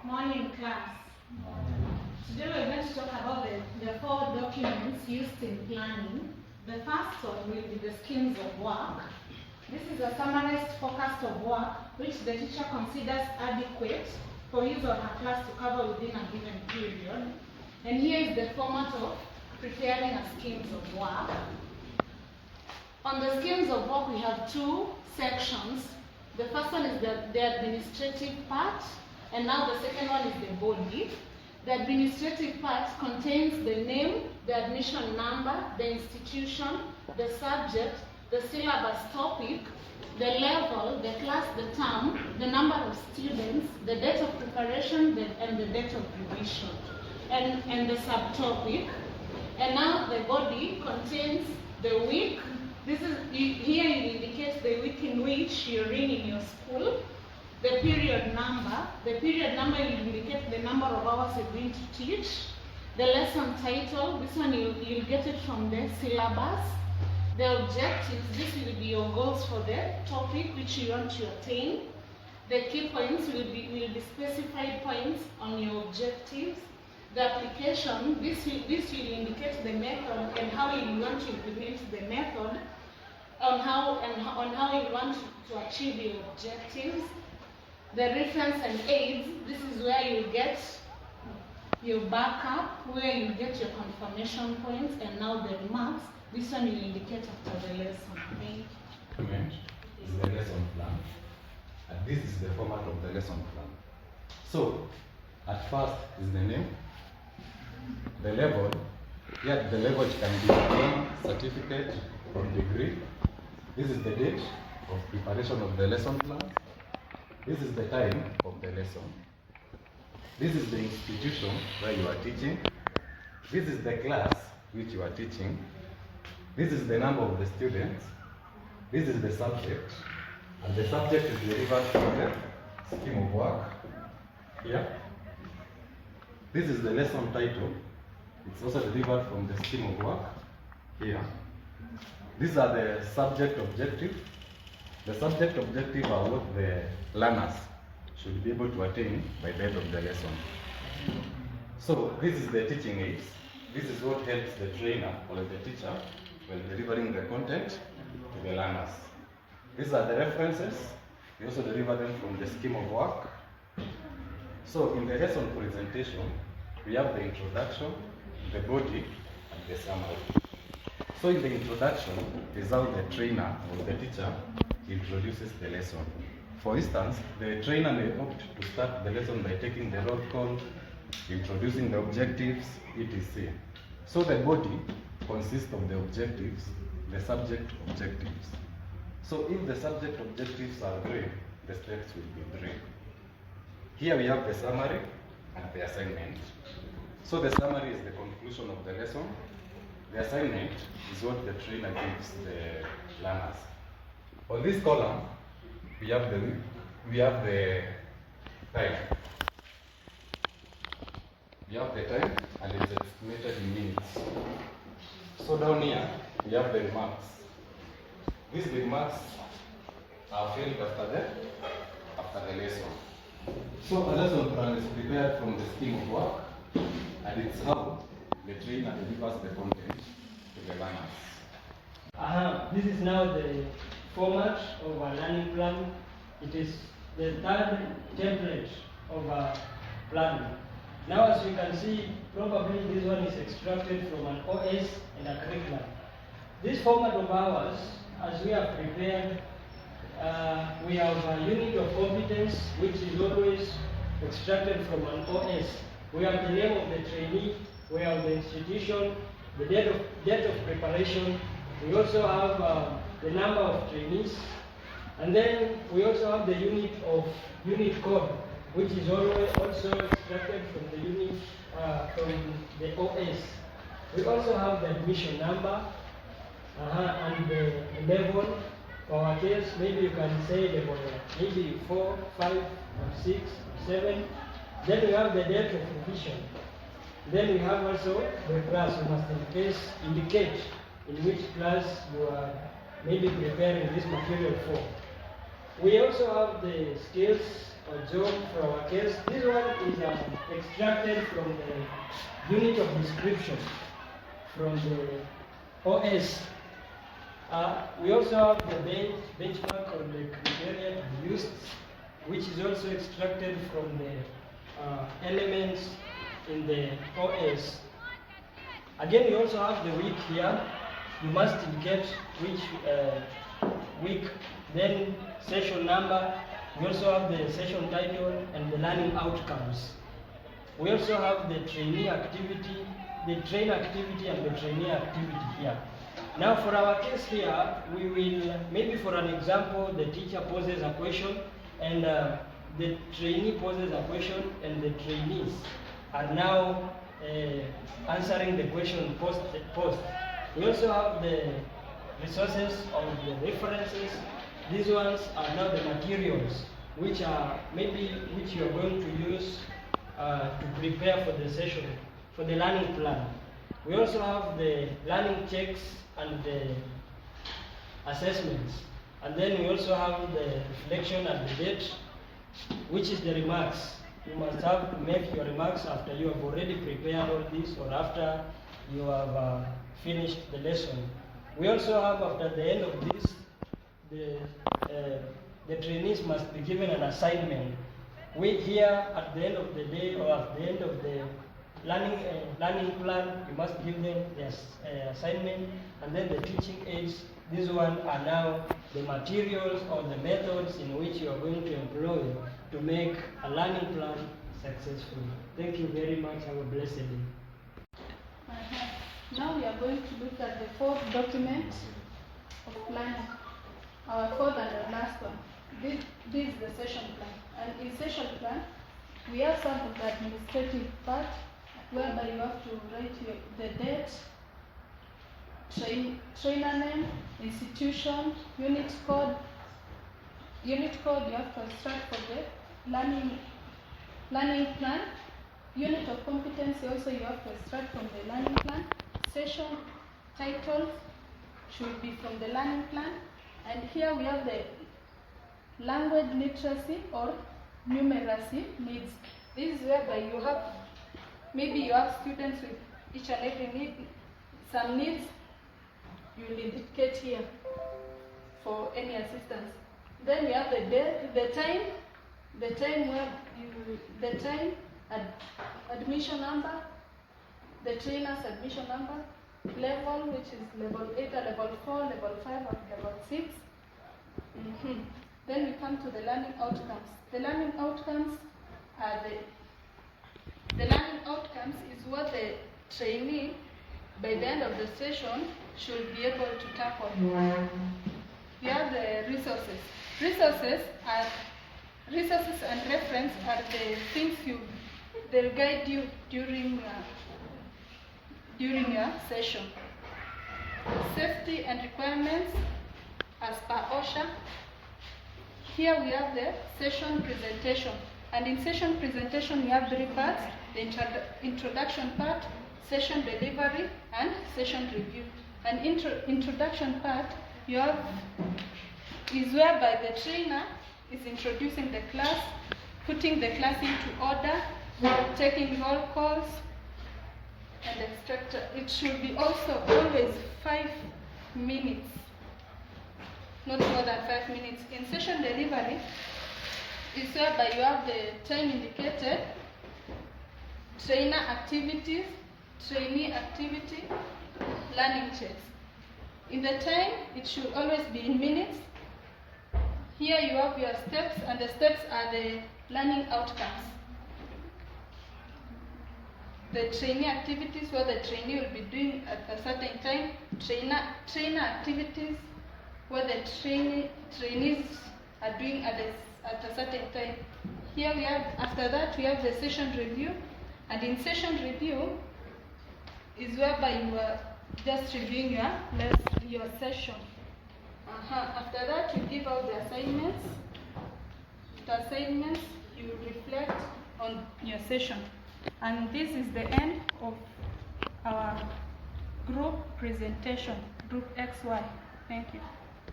Morning class. Today we're going to talk about the four documents used in planning. The first one will be the schemes of work. This is a summarized forecast of work which the teacher considers adequate for his or her class to cover within a given period. And here is the format of preparing a schemes of work. On the schemes of work we have two sections. The first one is the administrative part, and now the second one is the body. The administrative part contains the name, the admission number, the institution, the subject, the syllabus topic, the level, the class, the term, the number of students, the date of preparation, and the date of revision, and the subtopic. And now the body contains the week. Here you indicate the week in which you're in your school. The period number. The period number will indicate the number of hours you're going to teach. The lesson title. This one you'll get it from the syllabus. The objectives. This will be your goals for the topic which you want to attain. The key points will be specified points on your objectives. The application. This will indicate the method and how you want to implement the method. On how you want to achieve your objectives. The reference and aids, this is where you get your backup, where you get your confirmation points, and now the remarks. This one will indicate after the lesson. Thank you. This is the lesson plan. And this is the format of the lesson plan. So, at first is the name, the level. Here the level can be diploma, certificate, or degree. This is the date of preparation of the lesson plan. This is the time of the lesson. This is the institution where you are teaching. This is the class which you are teaching. This is the number of the students. This is the subject. And the subject is delivered from the scheme of work. Here. This is the lesson title. It's also delivered from the scheme of work. Here. These are the subject objectives. The subject objective are what the learners should be able to attain by the end of the lesson. So this is the teaching aids. This is what helps the trainer or the teacher while delivering the content to the learners. These are the references. We also deliver them from the scheme of work. So in the lesson presentation, we have the introduction, the body, and the summary. So in the introduction is how the trainer or the teacher introduces the lesson. For instance, the trainer may opt to start the lesson by taking the roll call, introducing the objectives, etc. So the body consists of the objectives, the subject objectives. So if the subject objectives are 3, the steps will be 3. Here we have the summary and the assignment. So the summary is the conclusion of the lesson. The assignment is what the trainer gives the learners. On this column, we have the time. We have the time, and it's estimated in minutes. So down here, we have the remarks. These remarks are filled after the lesson. So a lesson plan is prepared from the scheme of work, and it's how the trainer delivers the content to the learners. This is now the format of a learning plan. It is the third template of a plan. Now as you can see, probably this one is extracted from an OS and a curriculum. This format of ours, as we have prepared, we have a unit of competence which is always extracted from an OS. We have the name of the trainee, we have the institution, the date of preparation. We also have the number of trainees, and then we also have the unit code, which is also extracted from the unit from the OS. We also have the admission number and the level. For our case, maybe you can say level maybe 4, 5, or 6, 7. Then we have the date of revision. Then we have also the class. You must in case indicate in which class you are maybe preparing this material for. We also have the skills or job for our case. This one is extracted from the unit of description from the OS. We also have the benchmark or the criteria to be used, which is also extracted from the elements in the OS. Again, we also have the week here. You must indicate which week, then session number. We also have the session title and the learning outcomes. We also have the trainee activity, the train activity and the trainee activity here. Now for our case here, we will, maybe for an example, the teacher poses a question and the trainee poses a question and the trainees are now answering the question post. We also have the resources or the references. These ones are now the materials which are which you are going to use to prepare for the session, for the learning plan. We also have the learning checks and the assessments. And then we also have the reflection and the date, which is the remarks. You must have to make your remarks after you have already prepared all this or after you have finished the lesson. We also have, after the end of this, the trainees must be given an assignment. We here at the end of the day or at the end of the learning plan, you must give them the assignment, and then the teaching aids. These ones are now the materials or the methods in which you are going to employ to make a learning plan successful. Thank you very much. Have a blessed day. Now we are going to look at the fourth document of planning, our fourth and the last one. This is the session plan. And in session plan, we have some of the administrative part whereby you have to write the date, trainer name, institution, unit code. Unit code you have to extract for the learning plan. Unit of competency also you have to extract from the learning plan. Session titles should be from the learning plan. And here we have the language literacy or numeracy needs. This is whereby you have, maybe you have students with each and every need, some needs, you will indicate here for any assistance. Then we have the time, admission number, the trainer's admission number, level, which is level 8, level 4, level 5, or level 6. Then we come to the learning outcomes. The learning outcomes are the learning outcomes is what the trainee, by the end of the session, should be able to tackle. We have the resources. Resources and reference are the things they'll guide you during your session. Safety and requirements as per OSHA. Here we have the session presentation. And in session presentation, we have three parts: the introduction part, session delivery, and session review. And introduction part is whereby the trainer is introducing the class, putting the class into order, taking roll calls, and etc. It should be also always 5 minutes, not more than 5 minutes. In session delivery, is whereby you have the time indicated, trainer activities, trainee activity, learning checks. In the time, it should always be in minutes. Here you have your steps, and the steps are the learning outcomes. The trainee activities, what the trainee will be doing at a certain time. Trainer activities, what the trainees are doing at a certain time. Here we have, after that, we have the session review. And in session review is whereby you are just reviewing your session. After that, you give out the assignments. After assignments, you reflect on your session. And this is the end of our group presentation, Group XY. Thank you.